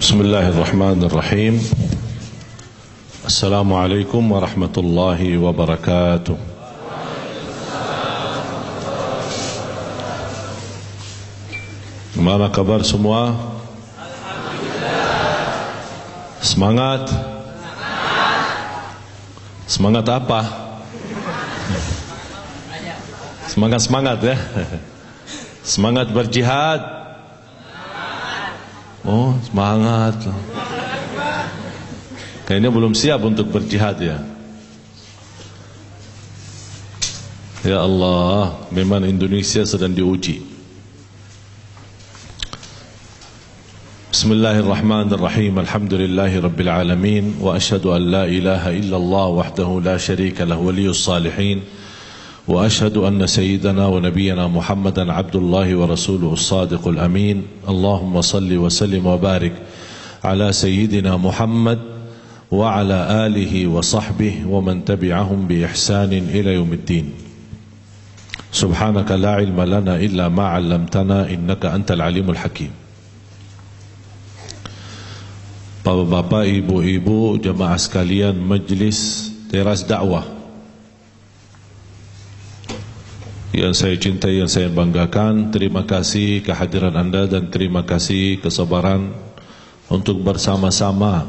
بسم الله الرحمن الرحيم. السلام عليكم ورحمة الله وبركاته. Gimana kabar semua? Semangat? Semangat apa? Semangat ya. Semangat berjihad. Oh, semangat. Kayaknya belum siap untuk berjihad ya. Ya Allah, memang Indonesia sedang diuji. Bismillahirrahmanirrahim. Alhamdulillahi rabbil alamin wa asyhadu an la ilaha illallah wahdahu la syarika lahu waliyus salihin. وأشهد أن سيدنا ونبينا محمدا عبد الله ورسوله الصادق الأمين. اللهم صل وسلم وبارك على سيدنا محمد وعلى آله وصحبه ومن تبعهم بإحسان إلى يوم الدين. سبحانك لا علم لنا إلا ما علمتنا إنك أنت العليم الحكيم. Bapak-bapak, ibu-ibu, jemaah sekalian Majlis Teras Dakwah yang saya cintai, yang saya banggakan, terima kasih kehadiran anda dan terima kasih kesabaran untuk bersama-sama.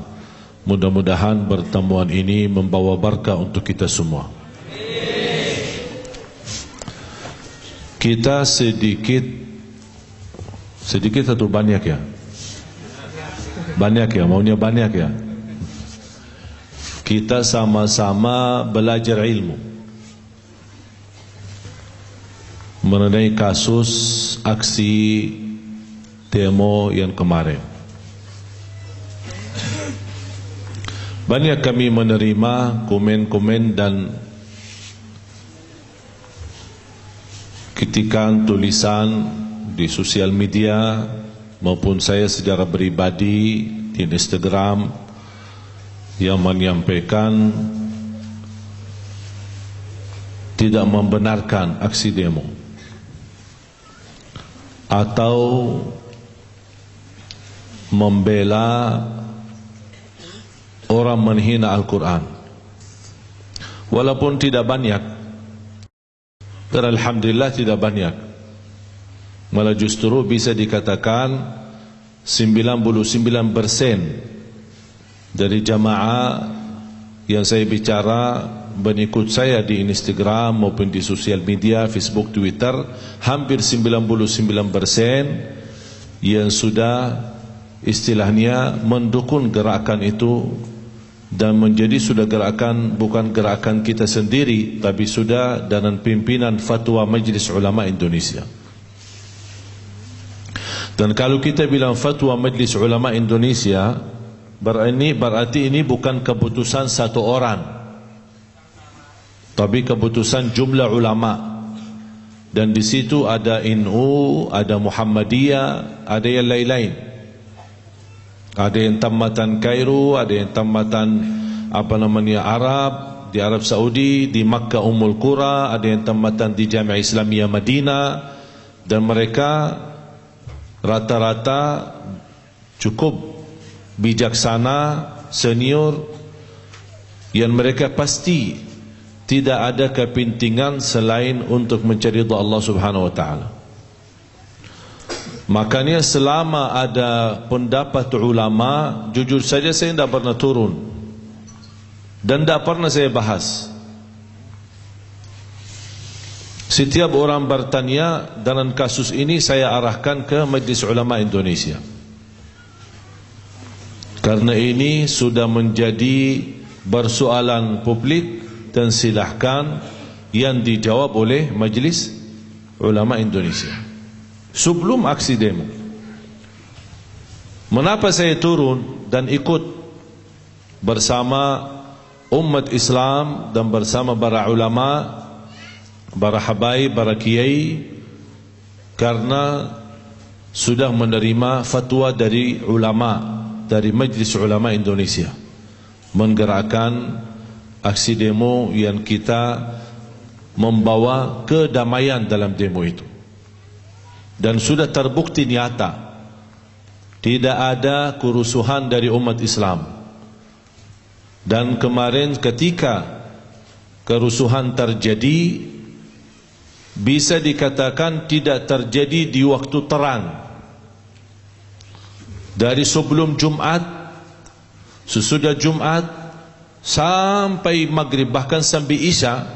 Mudah-mudahan pertemuan ini membawa berkah untuk kita semua. Kita sedikit atau banyak ya? Banyak ya, maunya banyak ya. Kita sama-sama belajar ilmu mengenai kasus aksi demo yang kemarin. Banyak kami menerima komen-komen dan kritikan tulisan di sosial media maupun saya secara pribadi di Instagram yang menyampaikan tidak membenarkan aksi demo atau membela orang menghina Al-Quran. Walaupun tidak banyak, dan alhamdulillah tidak banyak, malah justru bisa dikatakan 99% dari jamaah yang saya bicara pengikut saya di Instagram maupun di sosial media, Facebook, Twitter, hampir 99% yang sudah istilahnya mendukung gerakan itu dan menjadi sudah gerakan, bukan gerakan kita sendiri, tapi sudah dengan pimpinan Fatwa Majlis Ulama Indonesia. Dan kalau kita bilang Fatwa Majlis Ulama Indonesia, berarti ini bukan keputusan satu orang, tapi keputusan jumlah ulama. Dan di situ ada NU, ada Muhammadiyah, ada yang lain-lain. Ada yang tamatan Kairo, ada yang tamatan Arab, di Arab Saudi, di Makkah Ummul Qura, ada yang tamatan di Jamiah Islamiyah Madinah, dan mereka rata-rata cukup bijaksana, senior, yang mereka pasti tidak ada kepentingan selain untuk mencari ridha Allah Subhanahu wa taala. Makanya selama ada pendapat ulama, jujur saja saya tidak pernah turun dan tidak pernah saya bahas. Setiap orang bertanya dalam kasus ini, saya arahkan ke Majlis Ulama Indonesia, karena ini sudah menjadi persoalan publik dan silahkan yang dijawab oleh Majlis Ulama Indonesia sebelum aksi demo. Mengapa saya turun dan ikut bersama umat Islam dan bersama para ulama, para habaib, para kiai? Karena sudah menerima fatwa dari ulama, dari Majlis Ulama Indonesia, menggerakkan aksi demo yang kita membawa kedamaian dalam demo itu. Dan sudah terbukti nyata Tidak ada kerusuhan dari umat Islam. Dan kemarin ketika kerusuhan terjadi, bisa dikatakan tidak terjadi di waktu terang. Dari sebelum Jumat, sesudah Jumat, sampai maghrib, bahkan sampai Isya,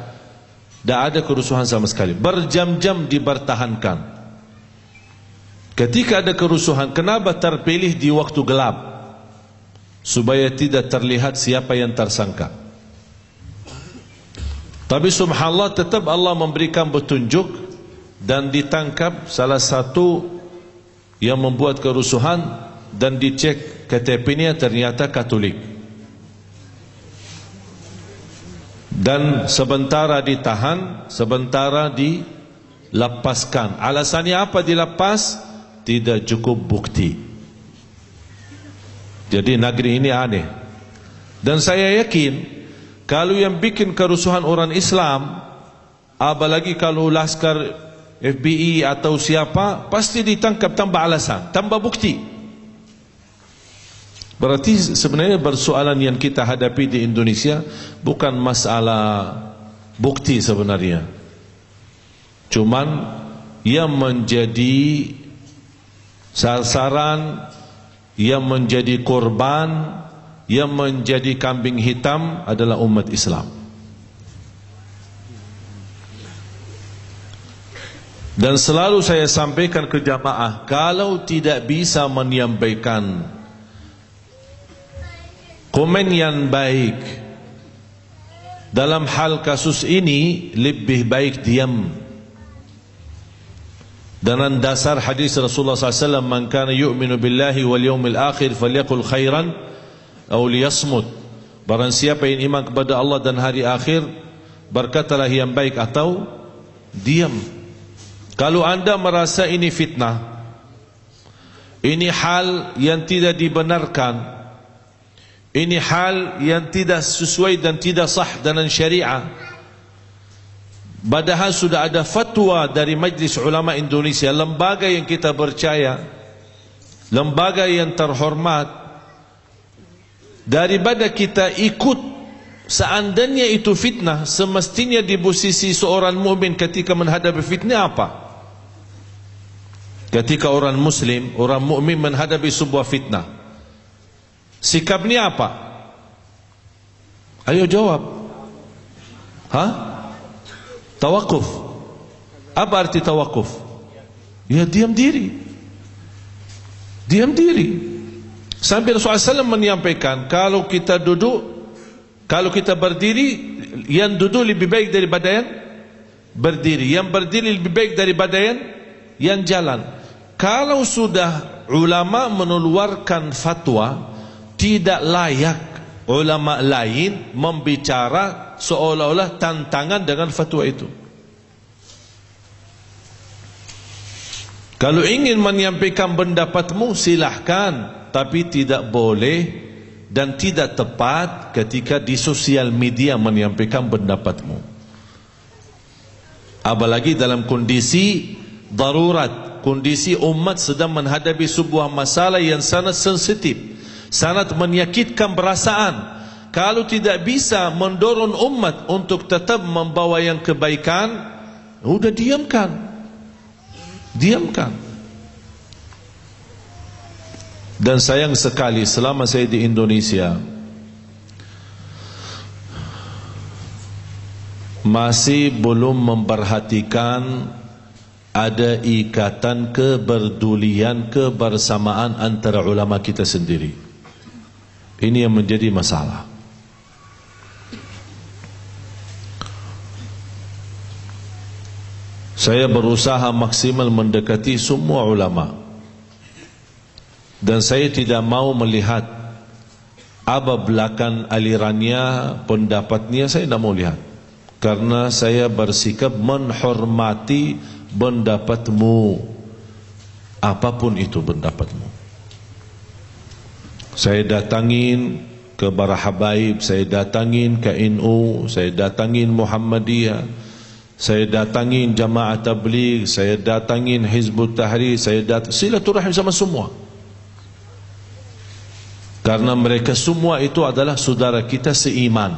tidak ada kerusuhan sama sekali. Berjam-jam dipertahankan. Ketika ada kerusuhan, kenapa terpilih di waktu gelap? Supaya tidak terlihat siapa yang tersangka. Tapi subhanallah, tetap Allah memberikan petunjuk dan ditangkap salah satu yang membuat kerusuhan, dan dicek KTP-nya ternyata Katolik. Dan sementara ditahan, sementara dilepaskan. Alasannya apa dilepas? Tidak cukup bukti. Jadi negeri ini aneh. Dan saya yakin kalau yang bikin kerusuhan orang Islam, apalagi kalau laskar FBI atau siapa, pasti ditangkap tanpa alasan, tanpa bukti. Berarti sebenarnya persoalan yang kita hadapi di Indonesia bukan masalah bukti sebenarnya. Cuman yang menjadi sasaran, yang menjadi korban, yang menjadi kambing hitam adalah umat Islam. Dan selalu saya sampaikan ke jamaah, kalau tidak bisa menyampaikan komen yang baik dalam hal kasus ini, lebih baik diam. Dan dasar hadis Rasulullah SAW, man kana yu'minu billahi wal yawmil akhir falyaqul khairan aw liyasmut. Barang siapa yang iman kepada Allah dan hari akhir, berkatalah yang baik atau diam. Kalau anda merasa ini fitnah, ini hal yang tidak dibenarkan, ini hal yang tidak sesuai dan tidak sah dengan syariah, padahal sudah ada fatwa dari Majlis Ulama Indonesia, lembaga yang kita percaya, lembaga yang terhormat, daripada kita ikut seandainya itu fitnah, semestinya di posisi seorang mukmin ketika menghadapi fitnah apa? Ketika orang muslim, orang mukmin menghadapi sebuah fitnah, sikapnya apa? Ayo jawab. Tawakuf. Apa arti tawakuf? Ya diam diri. Diam diri. Sampai Rasulullah SAW menyampaikan, kalau kita duduk, kalau kita berdiri, yang duduk lebih baik daripada yang berdiri, yang berdiri lebih baik daripada yang jalan. Kalau sudah ulama mengeluarkan fatwa, tidak layak ulama lain membicara seolah-olah tantangan dengan fatwa itu. Kalau ingin menyampaikan pendapatmu silahkan, tapi tidak boleh dan tidak tepat ketika di sosial media menyampaikan pendapatmu. Apalagi dalam kondisi darurat, kondisi umat sedang menghadapi sebuah masalah yang sangat sensitif, sangat menyakitkan perasaan. Kalau tidak bisa mendorong umat untuk tetap membawa yang kebaikan, udah diamkan. Diamkan. Dan sayang sekali selama saya di Indonesia masih belum memperhatikan ada ikatan kepedulian, kebersamaan antara ulama kita sendiri. Ini yang menjadi masalah. Saya berusaha maksimal mendekati semua ulama, dan saya tidak mau melihat apa belakang alirannya, pendapatnya, saya tidak mau lihat, karena saya bersikap menghormati pendapatmu, apapun itu pendapatmu. Saya datangin ke para habaib, saya datangin ke NU, saya datangin Muhammadiyah, saya datangin Jamaah Tabligh, saya datangin Hizbut Tahrir, saya silaturahim sama semua. Karena mereka semua itu adalah saudara kita seiman.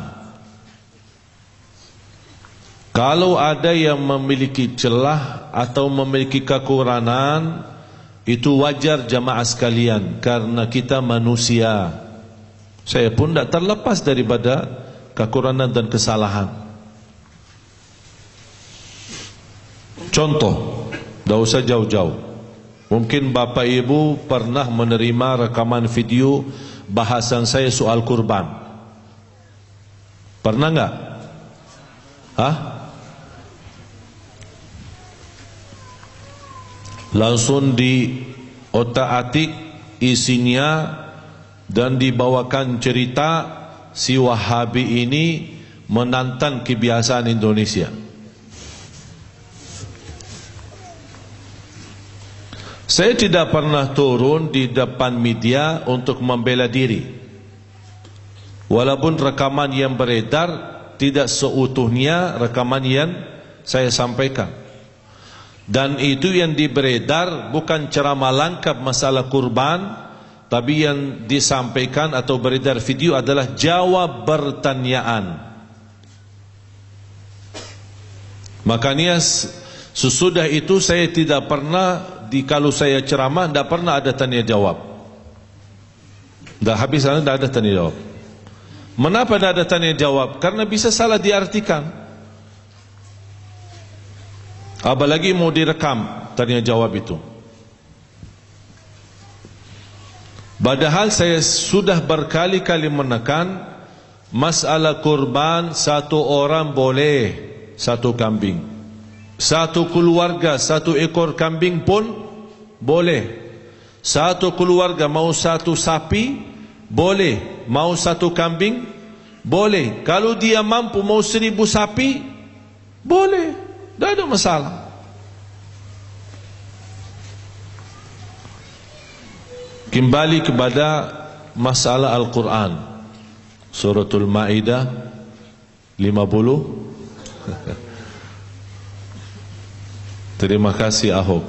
Kalau ada yang memiliki celah atau memiliki kekurangan, itu wajar jamaah sekalian, karena kita manusia. Saya pun tidak terlepas daripada kekurangan dan kesalahan. Contoh, tidak usah jauh-jauh. Mungkin Bapak Ibu pernah menerima rekaman video bahasan saya soal kurban. Pernah enggak? Hah? Langsung di otak-atik isinya dan dibawakan cerita si Wahabi ini menantang kebiasaan Indonesia. Saya tidak pernah turun di depan media untuk membela diri. Walaupun rekaman yang beredar tidak seutuhnya rekaman yang saya sampaikan. Dan itu yang beredar bukan ceramah lengkap masalah kurban, tapi yang disampaikan atau beredar video adalah jawab pertanyaan. Makanya sesudah itu saya tidak pernah, kalau saya ceramah tidak pernah ada tanya jawab. Dah habis sana tidak ada tanya jawab. Mengapa tidak ada tanya jawab? Karena bisa salah diartikan. Apalagi mau direkam tanya jawab itu. Padahal saya sudah berkali-kali menekan masalah kurban, satu orang boleh satu kambing, satu keluarga satu ekor kambing pun boleh. Satu keluarga mau satu sapi boleh, mau satu kambing boleh. Kalau dia mampu mau 1000 sapi boleh, tidak ada masalah. Kembali kepada masalah Al-Quran, Suratul Ma'idah 50. Terima kasih Ahok.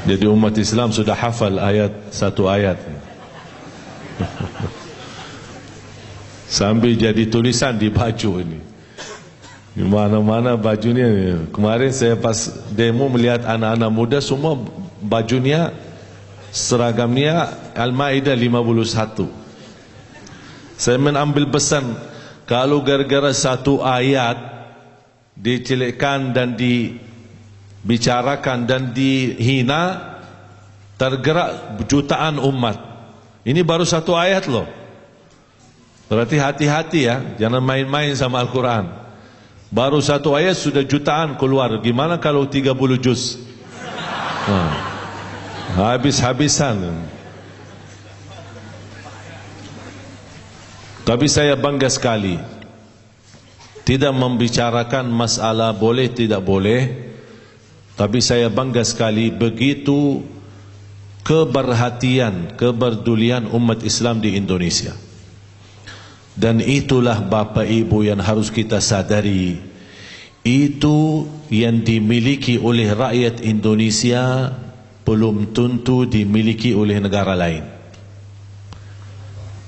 Jadi umat Islam sudah hafal satu ayat. Sambil jadi tulisan di baju ini. Di mana-mana bajunya. Kemarin saya pas demo melihat anak-anak muda semua bajunya, seragamnya Al-Ma'idah 51. Saya mengambil pesan, kalau gara-gara satu ayat dicelekkan dan dibicarakan dan dihina, tergerak jutaan umat. Ini baru satu ayat loh. Berarti hati-hati ya, jangan main-main sama Al-Quran. Baru satu ayat sudah jutaan keluar. Gimana kalau 30 juz? Habis-habisan. Tapi saya bangga sekali, tidak membicarakan masalah boleh tidak boleh, tapi saya bangga sekali begitu keberhatian, kepedulian umat Islam di Indonesia. Dan itulah Bapak Ibu yang harus kita sadari, itu yang dimiliki oleh rakyat Indonesia belum tentu dimiliki oleh negara lain.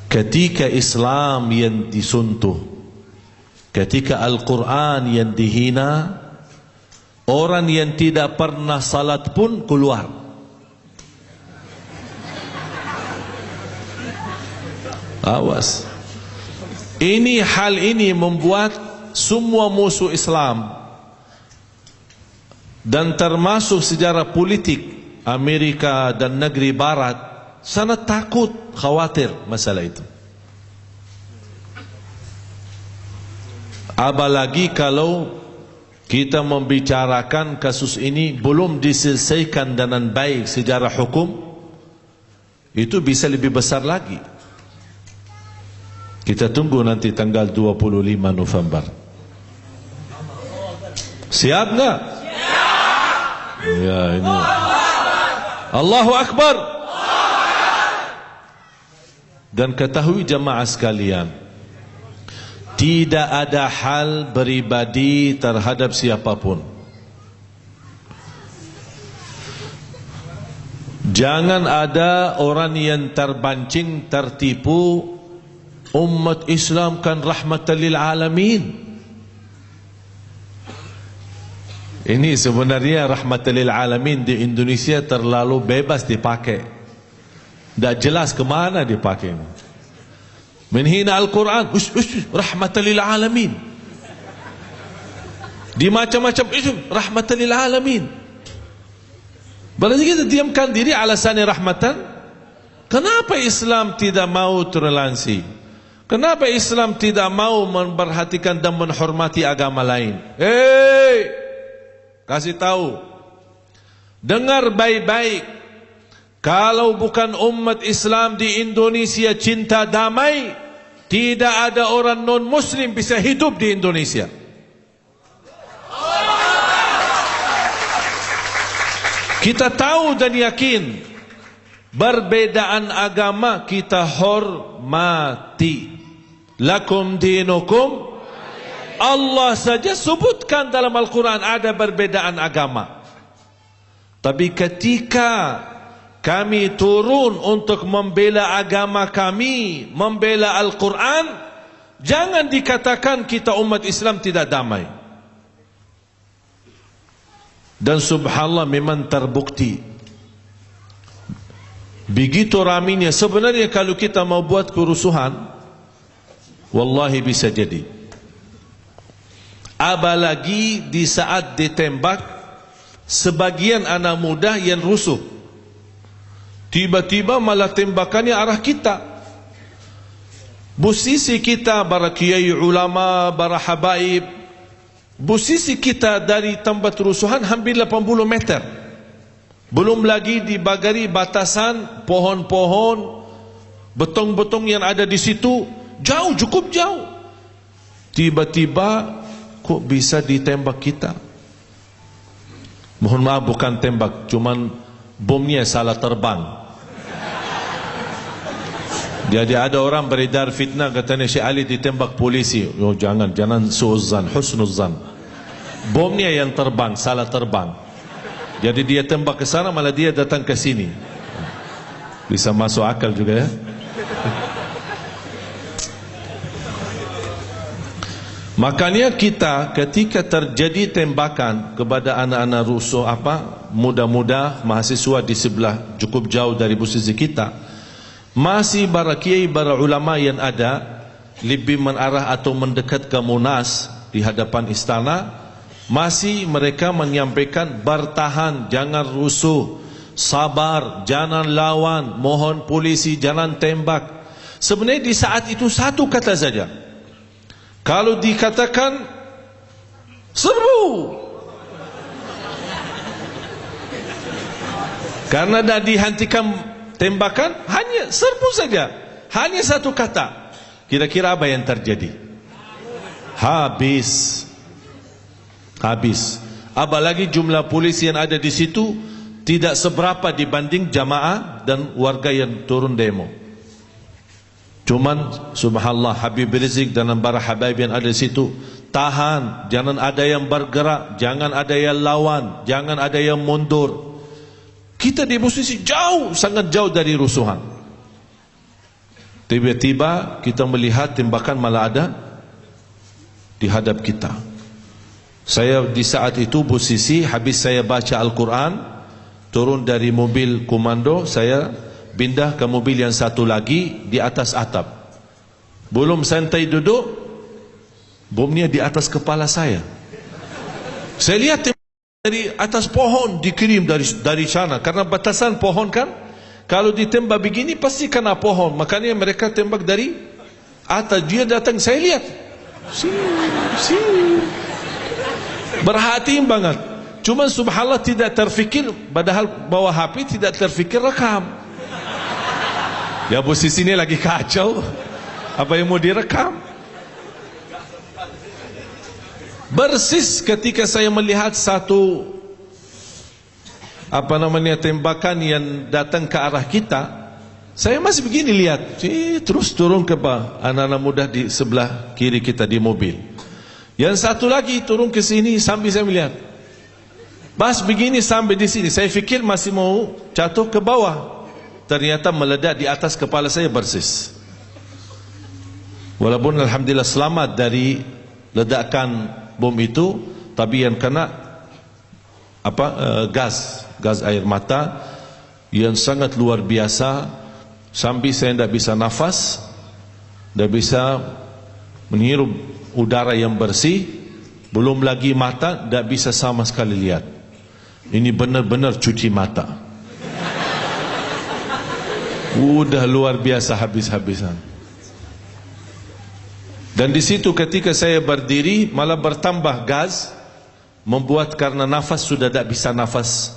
Ketika Islam yang disuntuh, ketika Al-Quran yang dihina, orang yang tidak pernah salat pun keluar. Awas. Hal ini membuat semua musuh Islam dan termasuk sejarah politik Amerika dan negeri Barat sangat takut, khawatir masalah itu. Apalagi kalau kita membicarakan kasus ini belum diselesaikan dengan baik secara hukum, itu bisa lebih besar lagi. Kita tunggu nanti tanggal 25 November. Siap enggak? Siap. Ya, ini. Allahu Akbar. Dan ketahui jamaah sekalian, tidak ada hal pribadi terhadap siapapun. Jangan ada orang yang terbancing, tertipu. Umat Islam kan rahmatan lil alamin. Ini sebenarnya rahmatan lil alamin di Indonesia terlalu bebas dipakai. Tak jelas kemana dipakai. Menghina Al-Quran, rahmatan lil alamin. Di macam-macam isu, rahmatan lil alamin. Berarti kita diamkan diri alasannya rahmatan. Kenapa Islam tidak mau toleransi? Kenapa Islam tidak mau memperhatikan dan menghormati agama lain? Kasih tahu. Dengar baik-baik. Kalau bukan umat Islam di Indonesia cinta damai, tidak ada orang non-Muslim bisa hidup di Indonesia. Kita tahu dan yakin perbedaan agama kita hormati. Lakum dinukum. Allah saja sebutkan dalam Al-Quran ada perbedaan agama. Tapi ketika kami turun untuk membela agama kami, membela Al-Quran, jangan dikatakan kita umat Islam tidak damai. Dan subhanallah memang terbukti. Begitu raminya. Sebenarnya kalau kita mau buat kerusuhan, wallahi bisa jadi. Apalagi di saat ditembak sebagian anak muda yang rusuh, tiba-tiba malah tembakannya arah kita. Posisi kita para kiai ulama, para habaib, posisi kita dari tempat kerusuhan hampir 80 meter. Belum lagi dibagari batasan pohon-pohon, betong-betong yang ada di situ. Jauh, cukup jauh. Tiba-tiba kok bisa ditembak kita? Mohon maaf, bukan tembak, cuman bomnya salah terbang. Jadi ada orang beredar fitnah katanya Syekh Ali ditembak polisi. Oh, jangan suuzzan, husnuzzan. Bomnya yang terbang, salah terbang. Jadi dia tembak ke sana, malah dia datang ke sini. Bisa masuk akal juga ya. Makanya kita ketika terjadi tembakan kepada anak-anak rusuh muda-muda mahasiswa di sebelah cukup jauh dari posisi kita, masih para kiai, para ulama yang ada lebih menarah atau mendekat ke Monas di hadapan istana, masih mereka menyampaikan bertahan, jangan rusuh, sabar, jangan lawan, mohon polisi jangan tembak. Sebenarnya di saat itu satu kata saja. Kalau dikatakan serbu, karena dah dihentikan tembakan, hanya serbu saja, hanya satu kata. Kira-kira apa yang terjadi? Habis. Apalagi jumlah polisi yang ada di situ tidak seberapa dibanding jamaah dan warga yang turun demo. Cuman subhanallah, Habib Rizik dan para habaib yang ada di situ tahan, jangan ada yang bergerak, jangan ada yang lawan, jangan ada yang mundur. Kita di posisi jauh, sangat jauh dari rusuhan. Tiba-tiba kita melihat tembakan malah ada di hadap kita. Saya di saat itu posisi habis saya baca Al-Quran, turun dari mobil komando, saya pindah ke mobil yang satu lagi di atas atap. Belum santai duduk, bomnya di atas kepala saya. Saya lihat dari atas pohon dikirim dari sana, karena batasan pohon kan, kalau ditembak begini pasti kena pohon, makanya mereka tembak dari atas. Dia datang, saya lihat, berhati banget. Cuma subhanallah tidak terfikir, padahal bawa HP tidak terfikir rekam. Ya posisi ini lagi kacau, apa yang mau direkam? Persis ketika saya melihat satu tembakan yang datang ke arah kita, saya masih begini lihat, terus turun ke bawah, anak-anak muda di sebelah kiri kita di mobil. Yang satu lagi turun ke sini sambil saya melihat. Pas begini sampai di sini, saya fikir masih mau jatuh ke bawah. Ternyata meledak di atas kepala saya persis. Walaupun alhamdulillah selamat dari ledakan bom itu, tapi yang kena gas air mata yang sangat luar biasa, sampai saya tidak bisa nafas, tidak bisa menghirup udara yang bersih, belum lagi mata tidak bisa sama sekali lihat. Ini benar-benar cuci mata. Udah luar biasa habis-habisan. Dan di situ ketika saya berdiri malah bertambah gas, membuat karena nafas sudah tidak bisa nafas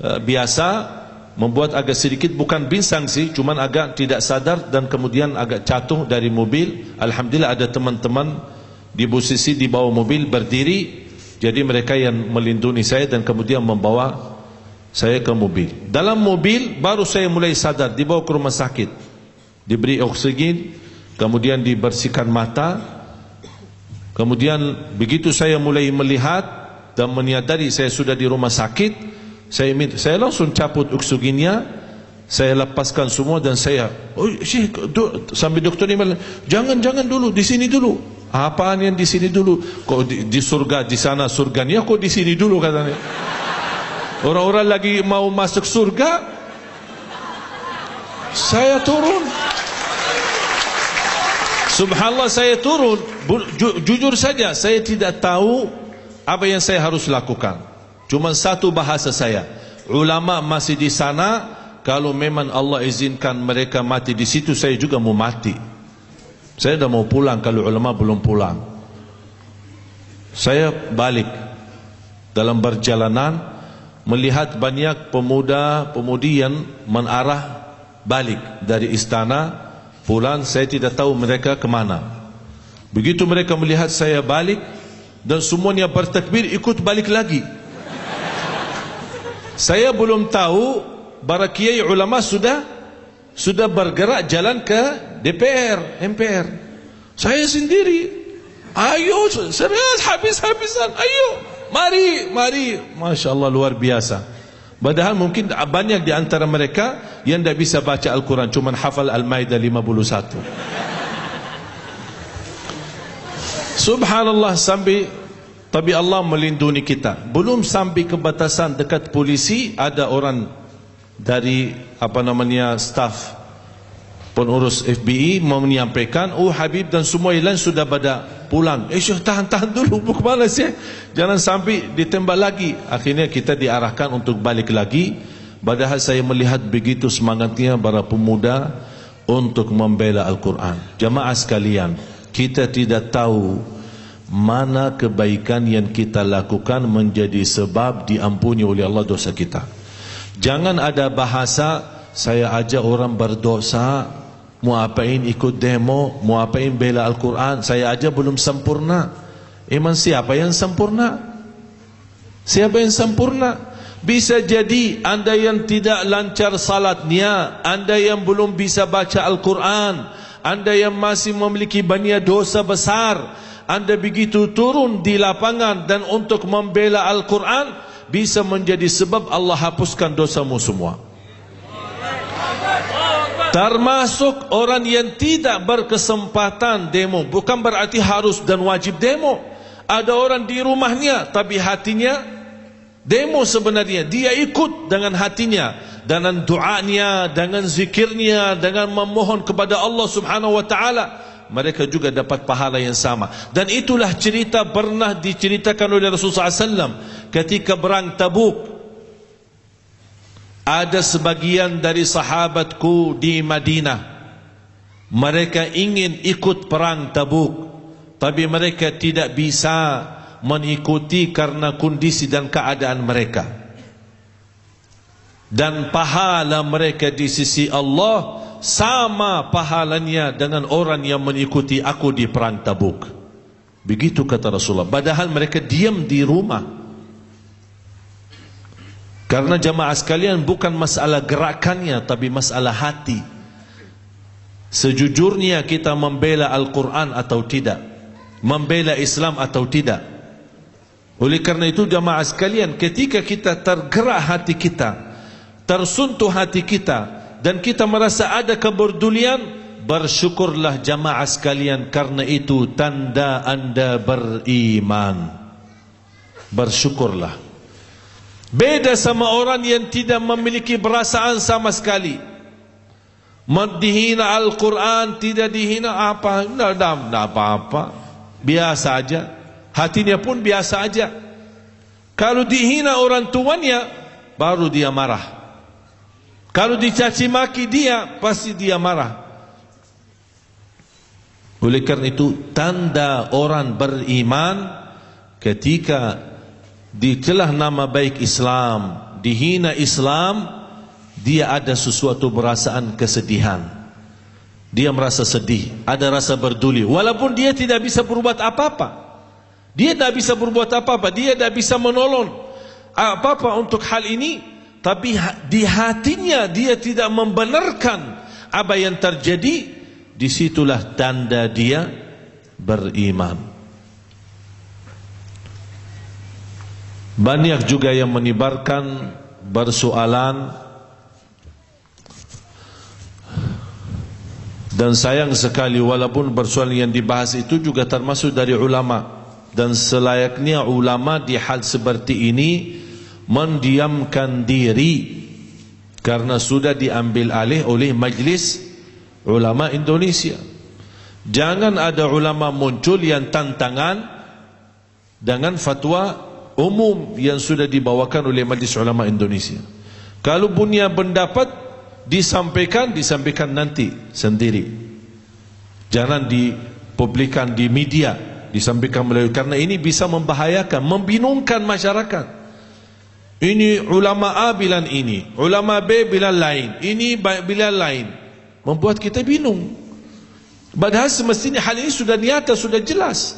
biasa, membuat agak sedikit bukan binsang sih, cuman agak tidak sadar dan kemudian agak jatuh dari mobil. Alhamdulillah ada teman-teman di posisi di bawah mobil berdiri, jadi mereka yang melindungi saya dan kemudian membawa saya ke mobil. Dalam mobil baru saya mulai sadar, dibawa ke rumah sakit, diberi oksigen, kemudian dibersihkan mata. Kemudian begitu saya mulai melihat dan menyadari saya sudah di rumah sakit, saya langsung cabut oksigennya, saya lepaskan semua dan saya, sampai dokter ini bilang, jangan dulu, di sini dulu. Apaan yang di sini dulu? Kok di surga, di sana surganya, kok di sini dulu katanya. Orang-orang lagi mau masuk surga, saya turun. Subhanallah, saya turun. Jujur saja, saya tidak tahu apa yang saya harus lakukan. Cuma satu bahasa saya, ulama masih di sana, kalau memang Allah izinkan mereka mati di situ, saya juga mau mati. Saya dah mau pulang kalau ulama belum pulang. Saya balik dalam perjalanan, melihat banyak pemuda-pemudi yang menarah balik dari istana pulang. Saya tidak tahu mereka kemana. Begitu mereka melihat saya balik dan semuanya bertakbir ikut balik lagi. Saya belum tahu para kiai ulama sudah bergerak jalan ke DPR, MPR. Saya sendiri, ayo serius habis-habisan, ayo mari, Masya Allah luar biasa. Padahal mungkin banyak di antara mereka yang tidak bisa baca Al-Quran, cuma hafal Al-Maidah 51. Subhanallah, tapi Allah melindungi kita. Belum sampai ke batasan dekat polisi, ada orang dari staf pengurus FBI mau menyampaikan, Habib dan semua lain sudah pada pulang. Syekh tahan dulu, mau kemana sih? Jangan sampai ditembak lagi. Akhirnya kita diarahkan untuk balik lagi. Padahal saya melihat begitu semangatnya para pemuda untuk membela Al-Quran. Jamaah sekalian, kita tidak tahu mana kebaikan yang kita lakukan menjadi sebab diampuni oleh Allah dosa kita. Jangan ada bahasa, saya ajak orang berdosa, mau apain ikut demo, mau apain bela Al-Quran, saya aja belum sempurna. Emang siapa yang sempurna? Siapa yang sempurna? Bisa jadi anda yang tidak lancar salatnya, anda yang belum bisa baca Al-Quran, anda yang masih memiliki banyak dosa besar, anda begitu turun di lapangan dan untuk membela Al-Quran, bisa menjadi sebab Allah hapuskan dosamu semua. Termasuk orang yang tidak berkesempatan demo. Bukan berarti harus dan wajib demo. Ada orang di rumahnya tapi hatinya demo sebenarnya. Dia ikut dengan hatinya, dengan doanya, dengan zikirnya, dengan memohon kepada Allah Subhanahu wa taala. Mereka juga dapat pahala yang sama. Dan itulah cerita pernah diceritakan oleh Rasulullah SAW ketika perang Tabuk. Ada sebagian dari sahabatku di Madinah, mereka ingin ikut perang Tabuk, tapi mereka tidak bisa mengikuti karena kondisi dan keadaan mereka. Dan pahala mereka di sisi Allah sama pahalanya dengan orang yang mengikuti aku di perang Tabuk. Begitu kata Rasulullah. Padahal mereka diam di rumah. Karena jamaah sekalian, bukan masalah gerakannya, tapi masalah hati. Sejujurnya kita membela Al-Quran atau tidak, membela Islam atau tidak. Oleh karena itu jamaah sekalian, ketika kita tergerak hati kita, tersentuh hati kita, dan kita merasa ada kepedulian, bersyukurlah jamaah sekalian, karena itu tanda anda beriman. Bersyukurlah. Beda sama orang yang tidak memiliki perasaan sama sekali. Dihina Al-Quran, tidak dihina apa, tidak apa-apa, biasa aja. Hatinya pun biasa aja. Kalau dihina orang tuanya, baru dia marah. Kalau dicaci maki dia, pasti dia marah. Oleh karena itu, tanda orang beriman ketika ditelah nama baik Islam, dihina Islam, dia ada sesuatu perasaan kesedihan. Dia merasa sedih, ada rasa berduli, walaupun dia tidak bisa berbuat apa-apa. Dia tidak bisa berbuat apa-apa, dia tidak bisa menolong apa-apa untuk hal ini, tapi di hatinya dia tidak membenarkan apa yang terjadi. Disitulah tanda dia beriman. Banyak juga yang menyebarkan persoalan, dan sayang sekali walaupun persoalan yang dibahas itu juga termasuk dari ulama, dan selayaknya ulama di hal seperti ini mendiamkan diri karena sudah diambil alih oleh Majlis Ulama Indonesia. Jangan ada ulama muncul yang tantangan dengan fatwa umum yang sudah dibawakan oleh Majlis Ulama Indonesia. Kalau punya pendapat disampaikan nanti sendiri. Jangan dipublikkan di media, disampaikan melalui, karena ini bisa membahayakan, membingungkan masyarakat. Ini ulama A bilang ini, ulama B bilang lain, ini bilang lain, membuat kita bingung. Padahal semestinya hal ini sudah nyata, sudah jelas.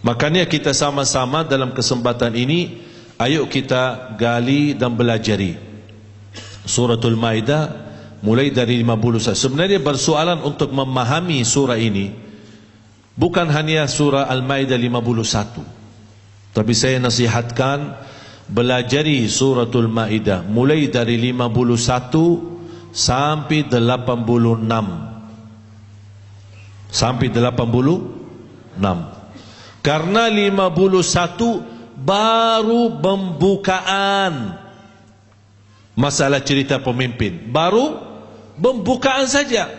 Makanya kita sama-sama dalam kesempatan ini, ayo kita gali dan belajari Suratul Maidah mulai dari 51. Sebenarnya persoalan untuk memahami surah ini bukan hanya surah Al-Maidah 51, tapi saya nasihatkan belajari Suratul Maidah mulai dari 51 sampai 86. Sampai 86. Karena 51 baru pembukaan masalah cerita pemimpin, baru pembukaan saja.